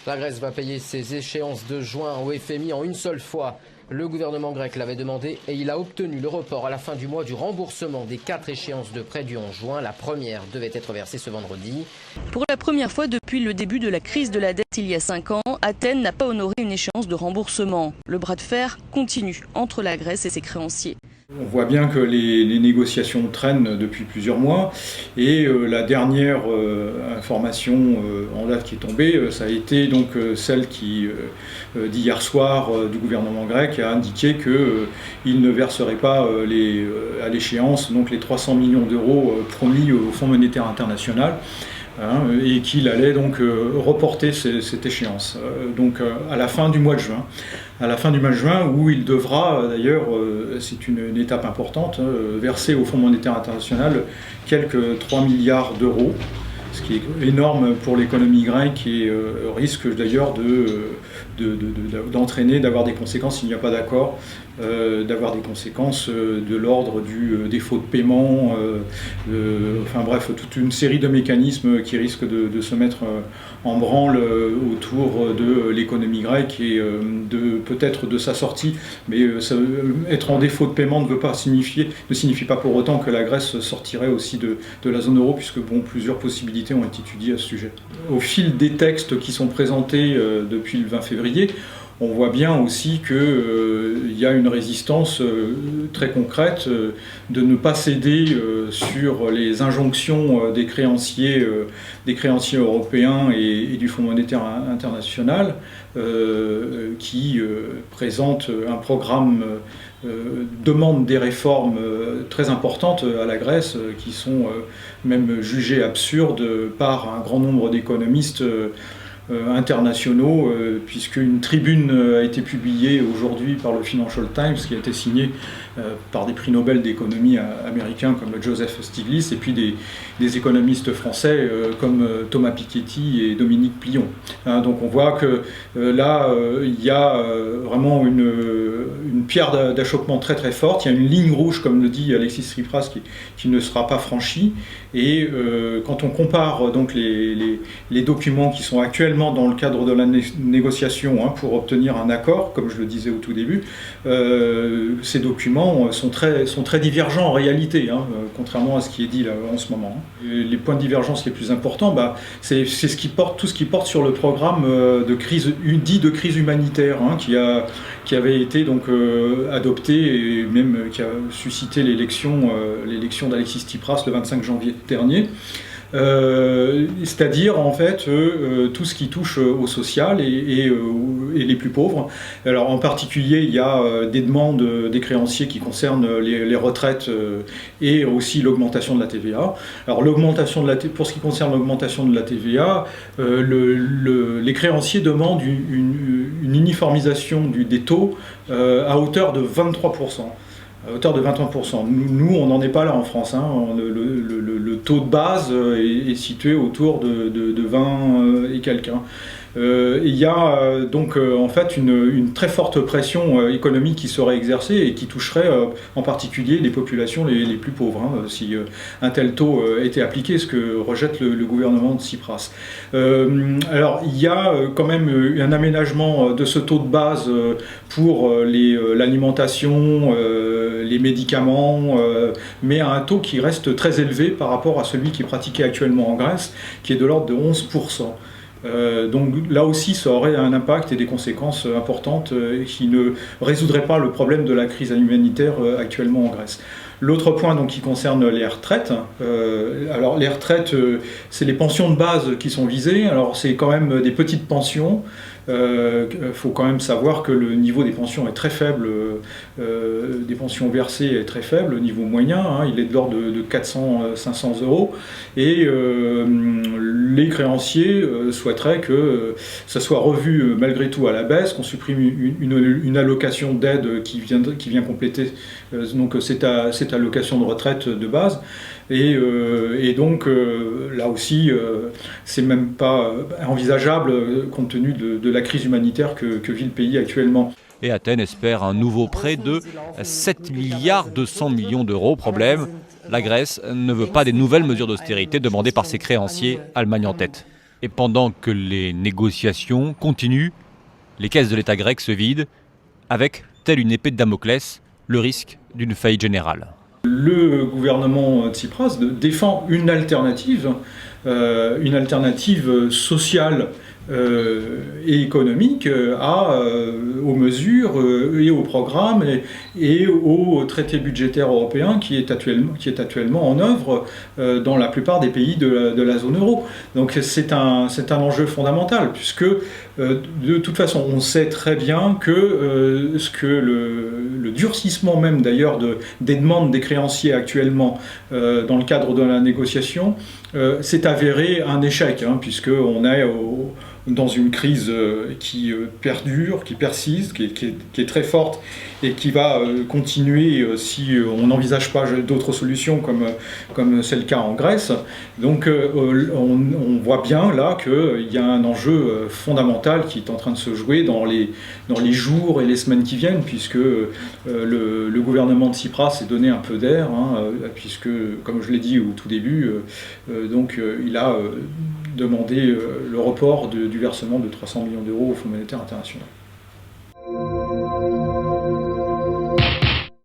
La Grèce va payer ses échéances de juin au FMI en une seule fois. Le gouvernement grec l'avait demandé et il a obtenu le report à la fin du mois du remboursement des 4 échéances de prêt dues en juin. La première devait être versée ce vendredi. Pour la première fois depuis le début de la crise de la dette il y a 5 ans, Athènes n'a pas honoré une échéance de remboursement. Le bras de fer continue entre la Grèce et ses créanciers. On voit bien que les négociations traînent depuis plusieurs mois et la dernière information en date qui est tombée, ça a été donc celle d'hier soir du gouvernement grec a indiqué qu'il ne verserait pas à l'échéance donc les 300 millions d'euros promis au Fonds monétaire international. Et qu'il allait donc reporter cette échéance à la fin du mois de juin. À la fin du mois de juin, où il devra d'ailleurs, c'est une étape importante, verser au Fonds monétaire international quelques 3 milliards d'euros, ce qui est énorme pour l'économie grecque et risque d'ailleurs d'entraîner, d'avoir des conséquences s'il n'y a pas d'accord, d'avoir des conséquences de l'ordre du défaut de paiement, enfin bref, toute une série de mécanismes qui risquent de se mettre en branle autour de l'économie grecque et peut-être de sa sortie, mais être en défaut de paiement ne signifie pas pour autant que la Grèce sortirait aussi de la zone euro, puisque plusieurs possibilités ont été étudiées à ce sujet. Au fil des textes qui sont présentés depuis le 20 février, on voit bien aussi qu'il y a une résistance très concrète de ne pas céder sur les injonctions des créanciers européens et du Fonds monétaire international qui présentent un programme demande des réformes très importantes à la Grèce qui sont même jugées absurdes par un grand nombre d'économistes internationaux, puisque une tribune a été publiée aujourd'hui par le Financial Times qui a été signée par des prix Nobel d'économie américains comme Joseph Stiglitz et puis des économistes français comme Thomas Piketty et Dominique Plion. Donc on voit que là il y a vraiment une pierre d'achoppement très très forte, il y a une ligne rouge comme le dit Alexis Tsipras qui ne sera pas franchie et quand on compare donc les documents qui sont actuellement dans le cadre de la négociation pour obtenir un accord, comme je le disais au tout début, ces documents sont très divergents en réalité, contrairement à ce qui est dit là, en ce moment. Les points de divergence les plus importants, c'est tout ce qui porte sur le programme dit de crise humanitaire, qui avait été donc adopté et même qui a suscité l'élection d'Alexis Tsipras le 25 janvier dernier. C'est-à-dire en fait tout ce qui touche au social et les plus pauvres. Alors en particulier il y a des demandes des créanciers qui concernent les retraites et aussi l'augmentation de la TVA. Alors pour ce qui concerne l'augmentation de la TVA, les créanciers demandent une uniformisation des taux à hauteur de 23%. À hauteur de 23%. Nous, on n'en est pas là en France. Le taux de base est situé autour de 20 et quelques. Il y a donc en fait une très forte pression économique qui serait exercée et qui toucherait en particulier les populations les plus pauvres, si un tel taux était appliqué, ce que rejette le gouvernement de Tsipras. Alors il y a quand même un aménagement de ce taux de base pour l'alimentation, les médicaments, mais à un taux qui reste très élevé par rapport à celui qui est pratiqué actuellement en Grèce, qui est de l'ordre de 11%. Donc là aussi ça aurait un impact et des conséquences importantes qui ne résoudraient pas le problème de la crise humanitaire actuellement en Grèce. L'autre point donc, qui concerne les retraites, alors les retraites c'est les pensions de base qui sont visées, alors c'est quand même des petites pensions. Faut quand même savoir que le niveau des pensions est très faible, des pensions versées est très faible, le niveau moyen, il est de l'ordre de 400-500 euros, et les créanciers souhaiteraient que ça soit revu malgré tout à la baisse, qu'on supprime une allocation d'aide qui vient compléter donc cette allocation de retraite de base. Et donc là aussi, c'est même pas envisageable compte tenu de la crise humanitaire que vit le pays actuellement. Et Athènes espère un nouveau prêt de 7 milliards 200 millions d'euros. Problème, la Grèce ne veut pas des nouvelles mesures d'austérité demandées par ses créanciers, Allemagne en tête. Et pendant que les négociations continuent, les caisses de l'État grec se vident, avec, telle une épée de Damoclès, le risque d'une faillite générale. Le gouvernement Tsipras défend une alternative sociale et économique aux mesures et aux programmes et au traité budgétaire européen qui est actuellement en œuvre dans la plupart des pays de la zone euro. Donc c'est un enjeu fondamental puisque de toute façon on sait très bien que le durcissement même d'ailleurs des demandes des créanciers actuellement dans le cadre de la négociation s'est avéré un échec puisqu'on est dans une crise qui perdure, qui persiste, qui est très forte et qui va continuer si on n'envisage pas d'autres solutions comme c'est le cas en Grèce. Donc on voit bien là qu'il y a un enjeu fondamental qui est en train de se jouer dans les jours et les semaines qui viennent puisque le gouvernement de Tsipras s'est donné un peu d'air puisque, comme je l'ai dit au tout début, il a demandé le report du versement de 300 millions d'euros au Fonds monétaire international.